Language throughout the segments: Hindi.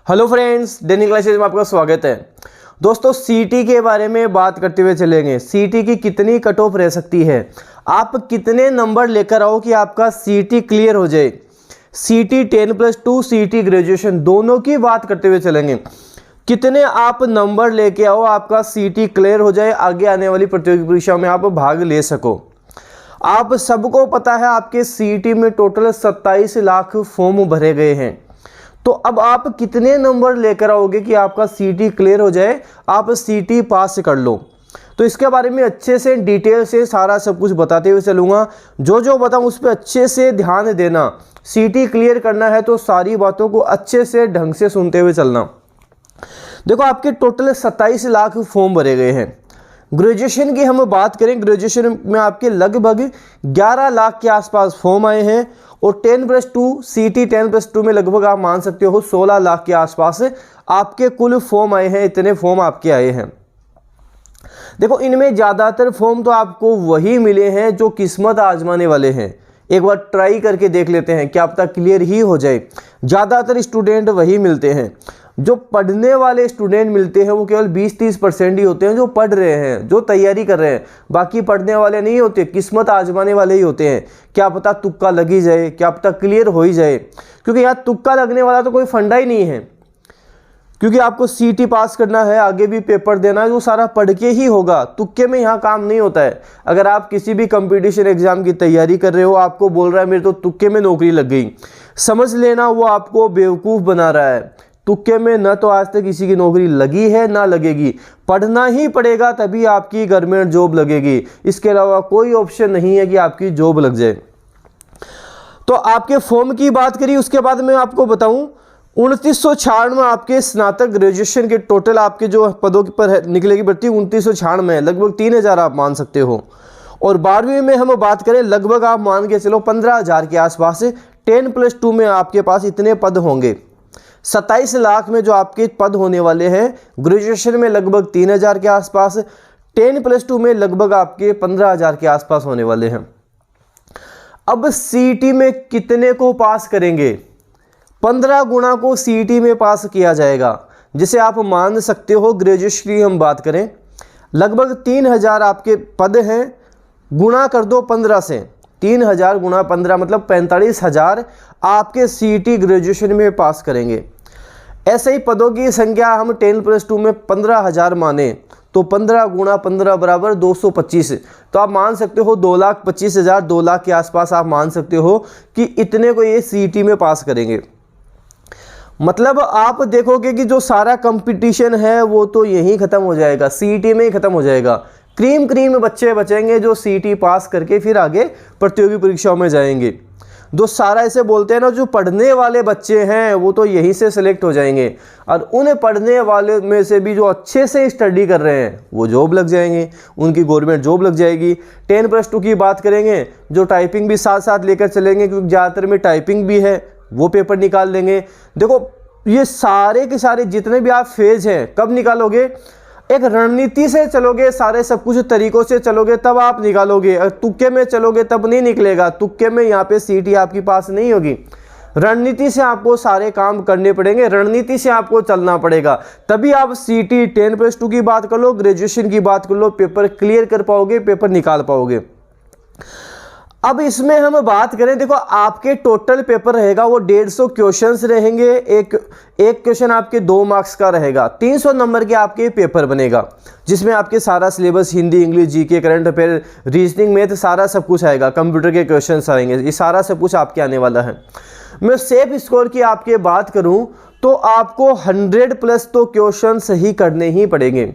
हेलो फ्रेंड्स, डेनिक क्लासेज में आपका स्वागत है। दोस्तों, सीटी के बारे में बात करते हुए चलेंगे। सीटी की कितनी कट ऑफ रह सकती है, आप कितने नंबर लेकर आओ कि आपका सीटी क्लियर हो जाए। सीटी 10+2 सीटी ग्रेजुएशन दोनों की बात करते हुए चलेंगे। कितने आप नंबर लेके आओ आपका सीटी क्लियर हो जाए, आगे आने वाली प्रतियोगी परीक्षाओं में आप भाग ले सको। आप सबको पता है आपके सीटी में टोटल 27 लाख फॉर्म भरे गए हैं। तो अब आप कितने नंबर लेकर आओगे कि आपका सीटी क्लियर हो जाए, आप सीटी पास कर लो। तो इसके बारे में अच्छे से डिटेल से सारा सब कुछ बताते हुए चलूँगा। जो जो बताऊँ उस पर अच्छे से ध्यान देना। सीटी क्लियर करना है तो सारी बातों को अच्छे से ढंग से सुनते हुए चलना। देखो, आपके टोटल 27 लाख फॉर्म भरे गए हैं। ग्रेजुएशन की हम बात करें, ग्रेजुएशन में आपके लगभग 11 लाख के आसपास फॉर्म आए हैं और 10+2 सीटी 10+2 में लगभग आप मान सकते हो 16 लाख के आसपास आपके कुल फॉर्म आए हैं। इतने फॉर्म आपके आए हैं। देखो, इनमें ज़्यादातर फॉर्म तो आपको वही मिले हैं जो किस्मत आजमाने वाले हैं। एक बार ट्राई करके देख लेते हैं, क्या पता क्लियर ही हो जाए। ज़्यादातर स्टूडेंट वही मिलते हैं। जो पढ़ने वाले स्टूडेंट मिलते हैं वो केवल 20-30% ही होते हैं जो पढ़ रहे हैं, जो तैयारी कर रहे हैं। बाकी पढ़ने वाले नहीं होते, किस्मत आजमाने वाले ही होते हैं। क्या पता तुक्का लगी जाए, क्या पता क्लियर हो ही जाए। क्योंकि यहाँ तुक्का लगने वाला तो कोई फंडा ही नहीं है, क्योंकि आपको सीटी पास करना है, आगे भी पेपर देना है, वो सारा पढ़ के ही होगा। तुक्के में यहाँ काम नहीं होता है। अगर आप किसी भी कंपटीशन एग्जाम की तैयारी कर रहे हो, आपको बोल रहा है मेरे तो तुक्के में नौकरी लग गई, समझ लेना वो आपको बेवकूफ़ बना रहा है। तुक्के में न तो आज तक किसी की नौकरी लगी है ना लगेगी। पढ़ना ही पड़ेगा तभी आपकी गवर्नमेंट जॉब लगेगी। इसके अलावा कोई ऑप्शन नहीं है कि आपकी जॉब लग जाए। तो आपके फॉर्म की बात करी, उसके बाद मैं आपको बताऊं 2996 आपके स्नातक ग्रेजुएशन के टोटल आपके जो पदों पर निकलेगी भर्ती 2996 है, लगभग 3000 आप मान सकते हो। और 12वीं में हम बात करें, लगभग आप मान के चलो 15,000 के आसपास। 10+2 में आपके पास इतने पद होंगे। 27 लाख में जो आपके पद होने वाले हैं, ग्रेजुएशन में लगभग 3000 के आसपास, 10+2 में लगभग आपके 15,000 के आसपास होने वाले हैं। अब सीटी में कितने को पास करेंगे? 15 गुना को सीटी में पास किया जाएगा, जिसे आप मान सकते हो ग्रेजुएशन की हम बात करें लगभग 3000 आपके पद हैं। गुणा कर दो 15 से, 3000 गुणा 15 मतलब 45,000 आपके सीटी ग्रेजुएशन में पास करेंगे। ऐसे ही पदों की संख्या हम 10+2 में 15,000 माने तो 15 गुणा 15 बराबर 225। तो आप मान सकते हो 2,25,000, 2 लाख के आसपास आप मान सकते हो कि इतने को ये सीटी में पास करेंगे। मतलब आप देखोगे कि जो सारा कंपटीशन है वो तो यहीं ख़त्म हो जाएगा, सीटी में ही ख़त्म हो जाएगा। क्रीम बच्चे बचेंगे जो सीटी पास करके फिर आगे प्रतियोगी परीक्षाओं में जाएंगे। जो सारा ऐसे बोलते हैं ना, जो पढ़ने वाले बच्चे हैं वो तो यहीं से सिलेक्ट हो जाएंगे, और उन पढ़ने वाले में से भी जो अच्छे से स्टडी कर रहे हैं वो जॉब लग जाएंगे, उनकी गवर्नमेंट जॉब लग जाएगी। 10+2 की बात करेंगे, जो टाइपिंग भी साथ साथ लेकर चलेंगे, क्योंकि ज़्यादातर में टाइपिंग भी है, वो पेपर निकाल लेंगे। देखो, ये सारे के सारे जितने भी आप फेज हैं, कब निकालोगे? एक रणनीति से चलोगे, सारे सब कुछ तरीकों से चलोगे तब आप निकालोगे। अगर तुक्के में चलोगे तब नहीं निकलेगा। तुक्के में यहाँ पे सीटी आपके पास नहीं होगी। रणनीति से आपको सारे काम करने पड़ेंगे, रणनीति से आपको चलना पड़ेगा, तभी आप सीटी 10+2 की बात कर लो, ग्रेजुएशन की बात कर लो, पेपर क्लियर कर पाओगे, पेपर निकाल पाओगे। अब इसमें हम बात करें, देखो आपके टोटल पेपर रहेगा वो 150 क्वेश्चंस रहेंगे। एक क्वेश्चन आपके 2 मार्क्स का रहेगा। 300 नंबर के आपके पेपर बनेगा, जिसमें आपके सारा syllabus Hindi, English, GK, current affair, reasoning, math सारा सब कुछ आएगा। कंप्यूटर के क्वेश्चंस आएंगे, ये सारा सब कुछ आपके आने वाला है। मैं सेफ स्कोर की आपके बात करूं तो आपको 100+ तो क्वेश्चन ही करने ही पड़ेंगे।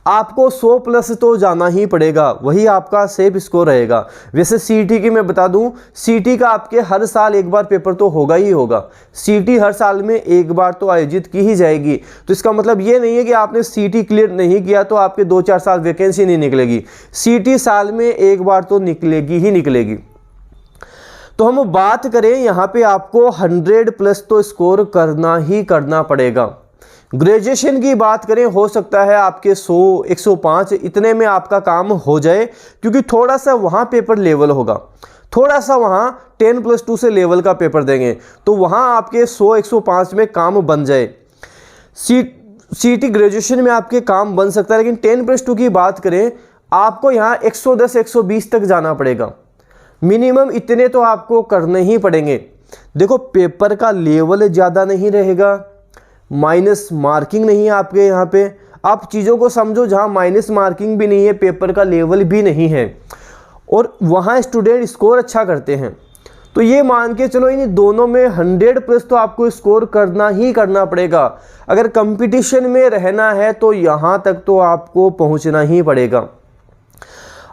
आपको 100+ तो जाना ही पड़ेगा, वही आपका सेफ स्कोर रहेगा। वैसे सीटी की मैं बता दूं, सीटी का आपके हर साल एक बार पेपर तो होगा ही होगा। सीटी हर साल में एक बार तो आयोजित की ही जाएगी। तो इसका मतलब ये नहीं है कि आपने सीटी क्लियर नहीं किया तो आपके 2-4 साल वैकेंसी नहीं निकलेगी। सीटी साल में एक बार तो निकलेगी ही निकलेगी। तो हम बात करें यहाँ पे, आपको 100+ तो स्कोर करना ही करना पड़ेगा। ग्रेजुएशन की बात करें, हो सकता है आपके 100, 105 इतने में आपका काम हो जाए, क्योंकि थोड़ा सा वहाँ पेपर लेवल होगा, थोड़ा सा वहाँ 10+2 से लेवल का पेपर देंगे, तो वहाँ आपके 100, 105 में काम बन जाए। सीटी ग्रेजुएशन में आपके काम बन सकता है, लेकिन 10+2 की बात करें आपको यहाँ 110-120 तक जाना पड़ेगा। मिनिमम इतने तो आपको करने ही पड़ेंगे। देखो पेपर का लेवल ज़्यादा नहीं रहेगा, माइनस मार्किंग नहीं है आपके यहाँ पे। आप चीज़ों को समझो, जहाँ माइनस मार्किंग भी नहीं है, पेपर का लेवल भी नहीं है, और वहाँ स्टूडेंट स्कोर अच्छा करते हैं। तो ये मान के चलो इन दोनों में 100+ तो आपको स्कोर करना ही करना पड़ेगा। अगर कंपटीशन में रहना है तो यहाँ तक तो आपको पहुँचना ही पड़ेगा।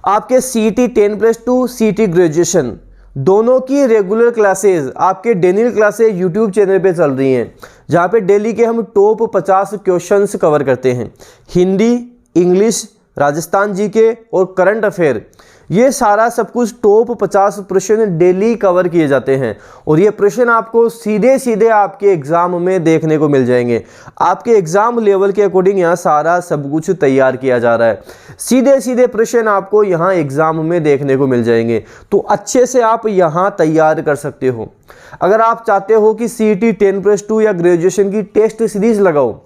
आपके सीटी 10+2 सीटी ग्रेजुएशन दोनों की रेगुलर क्लासेस, आपके डेली क्लासेस यूट्यूब चैनल पे चल रही हैं, जहाँ पे डेली के हम टॉप 50 क्वेश्चंस कवर करते हैं। हिंदी, इंग्लिश, राजस्थान जीके और करंट अफेयर, ये सारा सब कुछ टॉप 50 प्रश्न डेली कवर किए जाते हैं, और ये प्रश्न आपको सीधे सीधे आपके एग्जाम में देखने को मिल जाएंगे। आपके एग्जाम लेवल के अकॉर्डिंग यहाँ सारा सब कुछ तैयार किया जा रहा है। सीधे सीधे प्रश्न आपको यहाँ एग्जाम में देखने को मिल जाएंगे, तो अच्छे से आप यहाँ तैयार कर सकते हो। अगर आप चाहते हो कि सीटी 10+2 या ग्रेजुएशन की टेस्ट सीरीज लगाओ,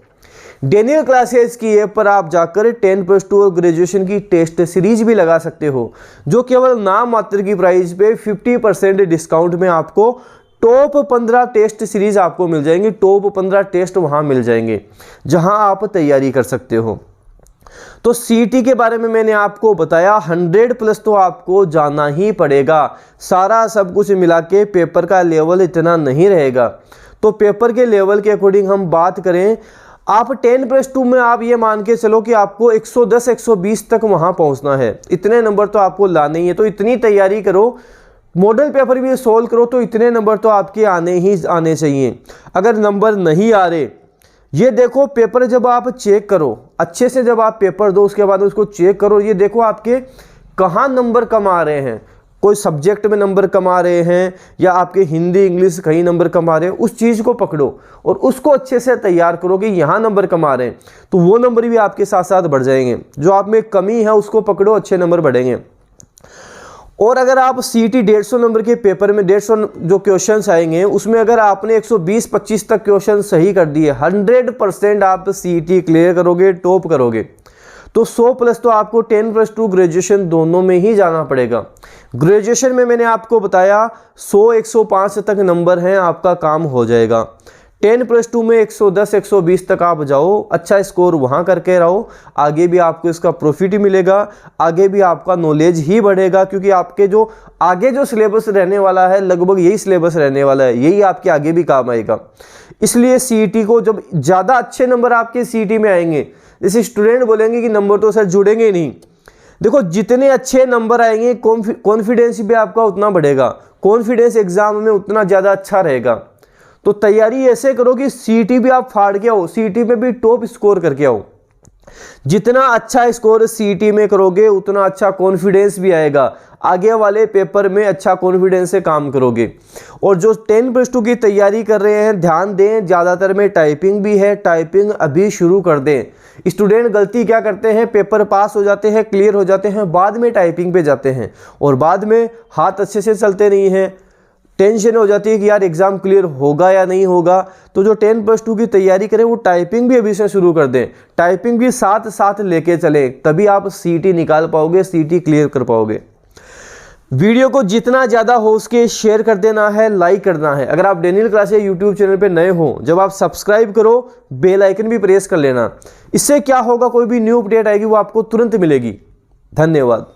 डेनियल क्लासेस की ऐप पर आप जाकर 10+2 और ग्रेजुएशन की टेस्ट सीरीज भी लगा सकते हो, जो केवल नाम मात्र की प्राइस पे 50% डिस्काउंट में आपको टॉप 15 टेस्ट सीरीज आपको मिल जाएंगे। टॉप 15 टेस्ट वहां मिल जाएंगे जहां आप तैयारी कर सकते हो। तो सीटी के बारे में मैंने आपको बताया, 100+ तो आपको जाना ही पड़ेगा। सारा सब कुछ मिला के पेपर का लेवल इतना नहीं रहेगा। तो पेपर के लेवल के अकॉर्डिंग हम बात करें, आप 10+2 में आप ये मान के चलो कि आपको 110-120 तक वहाँ पहुँचना है। इतने नंबर तो आपको लाने ही है, तो इतनी तैयारी करो। मॉडल पेपर भी सोल्व करो तो इतने नंबर तो आपके आने ही आने चाहिए। अगर नंबर नहीं आ रहे, ये देखो पेपर जब आप चेक करो अच्छे से, जब आप पेपर दो उसके बाद उसको चेक करो, ये देखो आपके कहाँ नंबर कम आ रहे हैं। कोई सब्जेक्ट में नंबर कमा रहे हैं या आपके हिंदी इंग्लिश कहीं नंबर कमा रहे हैं, उस चीज़ को पकड़ो और उसको अच्छे से तैयार करो कि यहाँ नंबर कमा रहे हैं, तो वो नंबर भी आपके साथ साथ बढ़ जाएंगे। जो आप में कमी है उसको पकड़ो, अच्छे नंबर बढ़ेंगे। और अगर आप सीटी 150 नंबर के पेपर में 150 जो क्वेश्चंस आएंगे, उसमें अगर आपने 120-25 तक क्वेश्चन सही कर दिए, 100% आप सीटी क्लियर करोगे, टॉप करोगे। तो 100+ तो आपको 10+2 ग्रेजुएशन दोनों में ही जाना पड़ेगा। ग्रेजुएशन में मैंने आपको बताया 100-105 तक नंबर हैं, आपका काम हो जाएगा। 10+2 में 110-120 तक आप जाओ, अच्छा स्कोर वहाँ करके रहो, आगे भी आपको इसका प्रॉफिट ही मिलेगा, आगे भी आपका नॉलेज ही बढ़ेगा, क्योंकि आपके जो आगे जो सिलेबस रहने वाला है लगभग यही सिलेबस रहने वाला है, यही आपके आगे भी काम आएगा। इसलिए सीईटी को जब ज़्यादा अच्छे नंबर आपके सीईटी में आएंगे, जैसे स्टूडेंट बोलेंगे कि नंबर तो सर जुड़ेंगे नहीं, देखो जितने अच्छे नंबर आएंगे कॉन्फिडेंस भी आपका उतना बढ़ेगा, कॉन्फिडेंस एग्जाम में उतना ज़्यादा अच्छा रहेगा। तो तैयारी ऐसे करो कि सीईटी भी आप फाड़ के आओ, सीईटी में भी टॉप स्कोर करके आओ। जितना अच्छा स्कोर सीईटी में करोगे उतना अच्छा कॉन्फिडेंस भी आएगा, आगे वाले पेपर में अच्छा कॉन्फिडेंस से काम करोगे। और जो 10+2 की तैयारी कर रहे हैं ध्यान दें, ज़्यादातर में टाइपिंग भी है, टाइपिंग अभी शुरू कर दें। स्टूडेंट गलती क्या करते हैं, पेपर पास हो जाते हैं, क्लियर हो जाते हैं, बाद में टाइपिंग पे जाते हैं और बाद में हाथ अच्छे से चलते नहीं हैं, टेंशन हो जाती है कि यार एग्ज़ाम क्लियर होगा या नहीं होगा। तो जो 10+2 की तैयारी करें वो टाइपिंग भी अभी से शुरू कर दें, टाइपिंग भी साथ साथ लेके चलें, तभी आप सीईटी निकाल पाओगे, सीईटी क्लियर कर पाओगे। वीडियो को जितना ज़्यादा हो उसके शेयर कर देना है, लाइक करना है। अगर आप डेनियल क्लासेस यूट्यूब चैनल पे नए हो, जब आप सब्सक्राइब करो बेल आइकन भी प्रेस कर लेना। इससे क्या होगा, कोई भी न्यू अपडेट आएगी वो आपको तुरंत मिलेगी। धन्यवाद।